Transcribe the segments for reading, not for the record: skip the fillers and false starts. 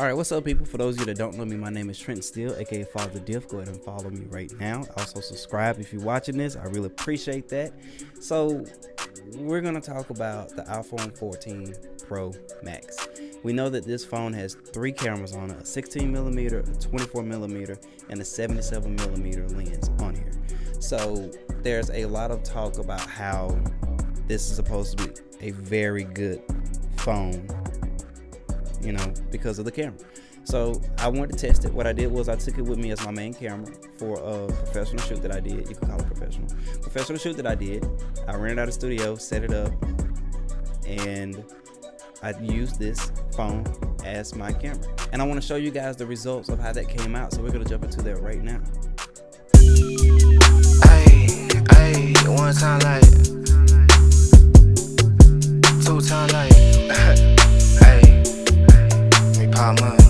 All right, what's up, people? For those of you that don't know me, my name is Trent Steele, aka Fatherrdiff. Go ahead and follow me right now. Also, subscribe if you're watching this. I really appreciate that. So, we're going to talk about the iPhone 14 Pro Max. We know that this phone has three cameras on it: a 16mm, a 24mm, and a 77mm lens on here. So, there's a lot of talk about how this is supposed to be a very good phone, you know, because of the camera. So I wanted to test it. What I did was I took it with me as my main camera for a professional shoot that I did. You can call it professional shoot that I did. I ran it out of the studio, set it up, and I used this phone as my camera. And I want to show you guys the results of how that came out. So we're going to jump into that right now. Hey, one time like, two time like, hey, me pop up.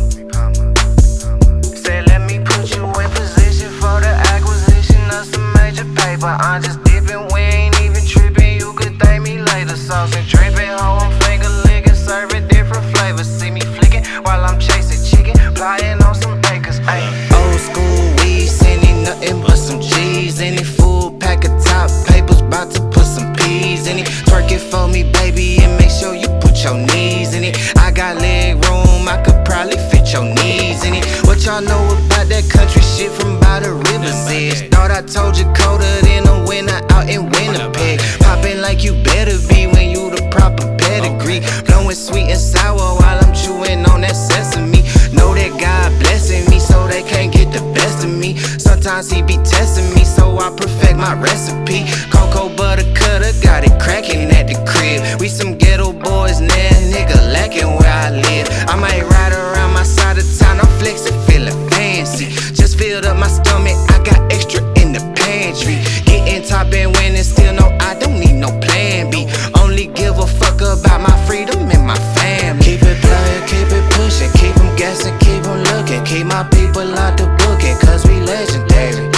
Say let me put you in position for the acquisition of some major paper. I'm just dipping, we ain't even tripping. You could thank me later. Sauce and dripping, hoe, I'm finger licking, serving different flavors. See me flicking while I'm chasing chicken, flying on some acres. Ay, old school weed, sending nothing but some G's. Any full pack of top papers, about to put some P's in it. Twerk it for me, baby, and make sure you put your knees in it. I got leg room, I could probably fit your knees in it. What y'all know about that country shit from by the river's edge? Thought I told you colder than a winter out in Winnipeg. Popping like you better be when you the proper pedigree. Blowing sweet and sour while I'm chewing on that sesame. Know that God blessing me so they can't get the best of me. Sometimes he be testing me so I perfect my recipe. Cocoa butter cutter, got it cracking at the crib. We some ghetto boys now, nigga lacking where I live. I might ride around my side of town, I'm flexing, feeling fancy. Just filled up my stomach, I got extra in the pantry. Getting top and winning, still no, I don't need no plan B. Only give a fuck about my freedom and my family. Keep it playing, keep it pushing, keep them guessing, keep them looking. Keep my people out the booking, cause we legendary.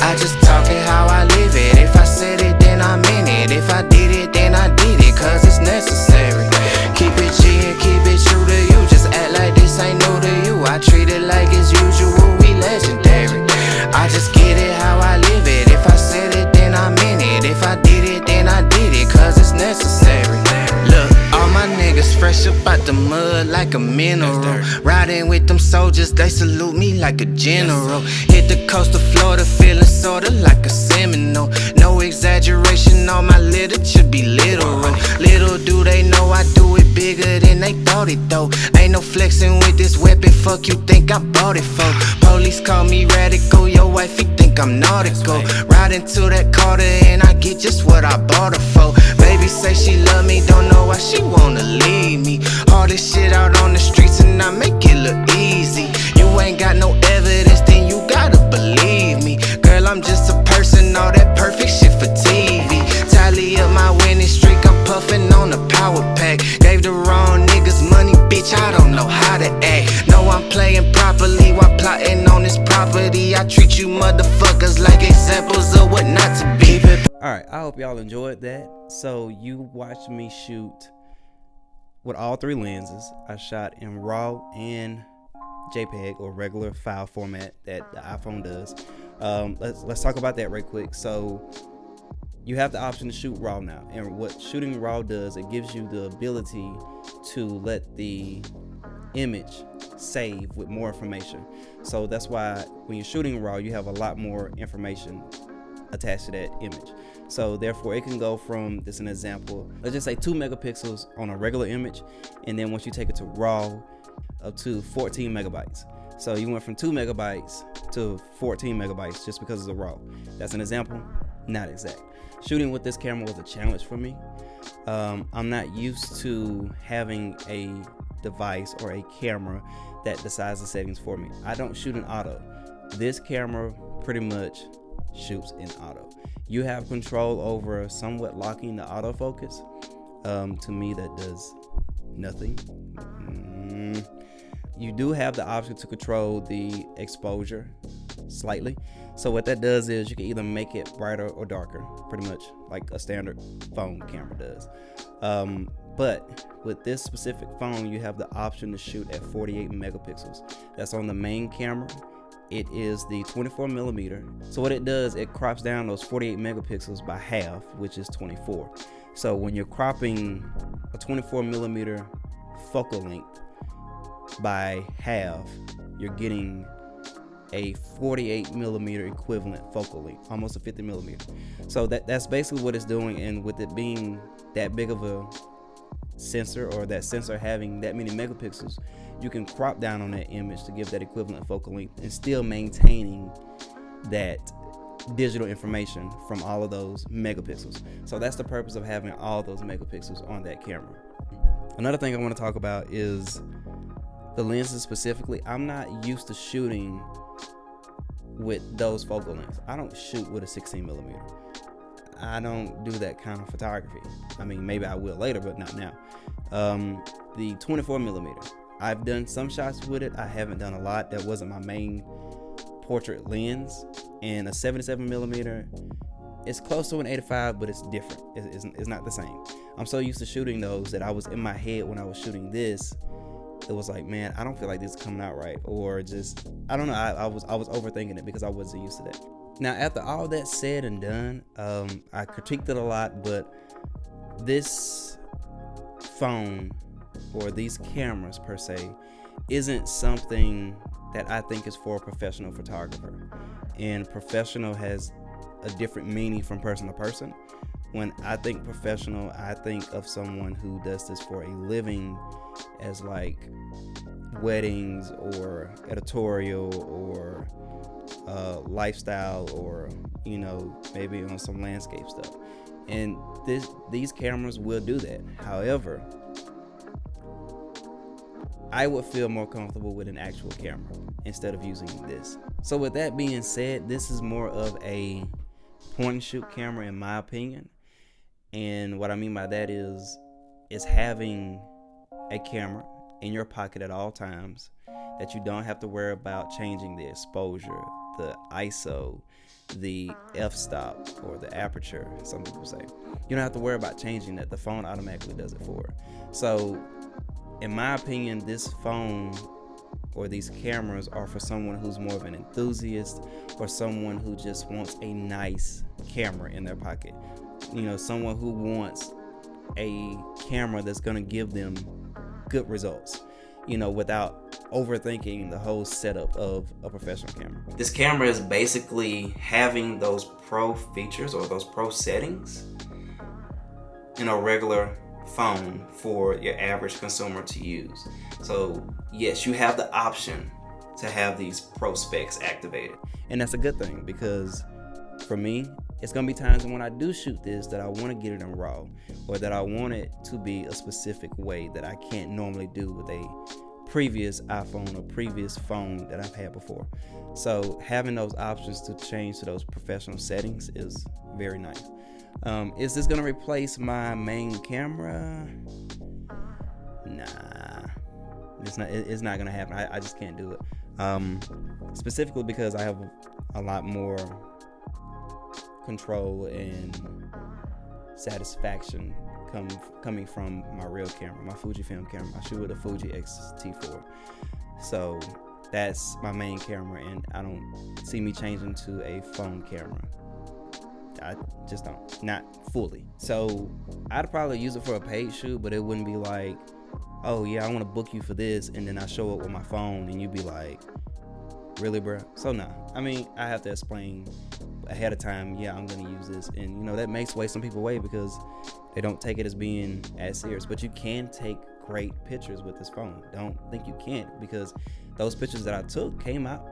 I just talking how I live it. If I said it, then I meant it. If I did it, then I did it, cause it's necessary. Keep it G and keep it true to you. Just act like this ain't new to you. I treat it like it's usual, we legendary. I just get it how I live it. If I said it, then I meant it. If I did it, then I did it, cause it's necessary. Look, all my niggas fresh up out the mud like a mineral. Riding with them soldiers, they salute me like a general. Hit the coast of Florida, feeling sorta like a Seminole. No exaggeration, all my literature be literal. Little do they know I do it bigger than they thought it though. Ain't no flexing with this weapon, fuck you think I bought it for. Police call me radical, your wifey think I'm nautical. Riding to that Carter and I get just what I bought her for. Baby say she love me, don't know why she wanna leave me. All this shit out on the streets and I make it look easy. You ain't got no evidence, then you gotta believe me. Girl, I'm just a person, all that perfect shit for TV. Tally up my winning streak, I'm puffing on a power pack. Gave the wrong niggas money, bitch, I don't know how to act. Know I'm playing properly while plotting on this property. I treat you motherfuckers like examples of what not to be. Alright, I hope y'all enjoyed that. So you watched me shoot with all three lenses. I shot in RAW and JPEG, or regular file format that the iPhone does. Let's talk about that right quick. So you have the option to shoot RAW now, and what shooting RAW does, it gives you the ability to let the image save with more information. So that's why when you're shooting RAW, you have a lot more information attached to that image. So therefore it can go from, this is an example, let's just say 2 megapixels on a regular image, and then once you take it to RAW, up to 14 megabytes. So you went from 2 megabytes to 14 megabytes just because of the RAW. That's an example, not exact. Shooting with this camera was a challenge for me. I'm not used to having a device or a camera that decides the settings for me. I don't shoot in auto. This camera pretty much shoots in auto. You have control over somewhat locking the autofocus. To me, that does nothing. You do have the option to control the exposure slightly. So what that does is you can either make it brighter or darker, pretty much like a standard phone camera does. But with this specific phone, you have the option to shoot at 48 megapixels. That's on the main camera. It is the 24 millimeter. So what it does, it crops down those 48 megapixels by half, which is 24. So when you're cropping a 24 millimeter focal length by half, you're getting a 48 millimeter equivalent focal length, almost a 50 millimeter. So that's basically what it's doing. And with it being that big of a sensor, or that sensor having that many megapixels, you can crop down on that image to give that equivalent focal length and still maintaining that digital information from all of those megapixels. So that's the purpose of having all those megapixels on that camera. Another thing I want to talk about is the lenses specifically. I'm not used to shooting with those focal lengths. I don't shoot with a 16 millimeter. I don't do that kind of photography. I mean, maybe I will later, but not now. The 24 millimeter, I've done some shots with it. I haven't done a lot. That wasn't my main portrait lens. And a 77 millimeter, it's close to an 85, but it's different. It's not the same. I'm so used to shooting those that I was in my head when I was shooting this. It was like, man, I don't feel like this is coming out right, or just, I don't know. I was overthinking it because I wasn't used to that. Now, after all that said and done, I critiqued it a lot, but this phone or these cameras per se isn't something that I think is for a professional photographer. And professional has a different meaning from person to person. When I think professional, I think of someone who does this for a living, as like weddings or editorial or lifestyle, or maybe on some landscape stuff. And these cameras will do that. However, I would feel more comfortable with an actual camera instead of using this. So with that being said, this is more of a point and shoot camera in my opinion. And what I mean by that is having a camera in your pocket at all times that you don't have to worry about changing the exposure, the ISO, the f-stop, or the aperture, some people say. You don't have to worry about changing that. The phone automatically does it for it. So in my opinion, this phone or these cameras are for someone who's more of an enthusiast, or someone who just wants a nice camera in their pocket. Someone who wants a camera that's going to give them good results, without overthinking the whole setup of a professional camera. This camera is basically having those pro features or those pro settings in a regular phone for your average consumer to use. So yes, you have the option to have these pro specs activated, and that's a good thing, because for me, it's gonna be times when I do shoot this that I want to get it in RAW, or that I want it to be a specific way that I can't normally do with a previous iPhone or previous phone that I've had before. So having those options to change to those professional settings is very nice. Is this gonna replace my main camera? Nah, it's not gonna happen. I just can't do it. Specifically because I have a lot more control and satisfaction coming from my real camera, my Fujifilm camera. I shoot with a Fuji X-T4. So that's my main camera, and I don't see me changing to a phone camera. I just don't, not fully. So I'd probably use it for a paid shoot, but it wouldn't be like, oh yeah, I want to book you for this, and then I show up with my phone and you'd be like, really, bro? So nah, I mean, I have to explain ahead of time, yeah, I'm gonna use this, and that makes some people away because they don't take it as being as serious. But you can take great pictures with this phone. Don't think you can't, because those pictures that I took came out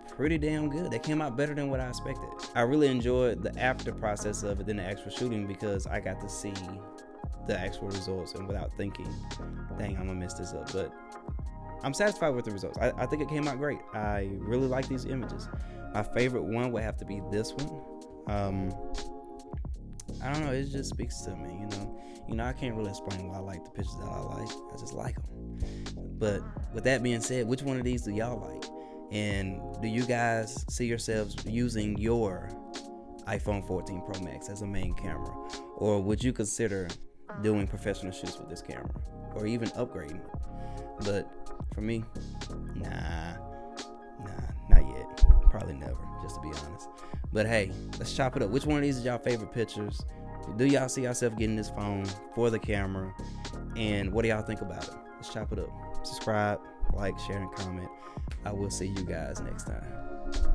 pretty damn good. They came out better than what I expected. I really enjoyed the after process of it than the actual shooting, because I got to see the actual results and without thinking, dang, I'm gonna mess this up. But I'm satisfied with the results. I think it came out great. I really like these images. My favorite one would have to be this one. I don't know, it just speaks to me, I can't really explain why I like the pictures that I like. I just like them. But with that being said, which one of these do y'all like? And do you guys see yourselves using your iPhone 14 Pro Max as a main camera? Or would you consider doing professional shoots with this camera or even upgrading it. But for me, nah, not yet. Probably never, just to be honest. But hey, let's chop it up. Which one of these is y'all favorite pictures? Do y'all see yourself getting this phone for the camera? And what do y'all think about it? Let's chop it up. Subscribe, like, share, and comment. I will see you guys next time.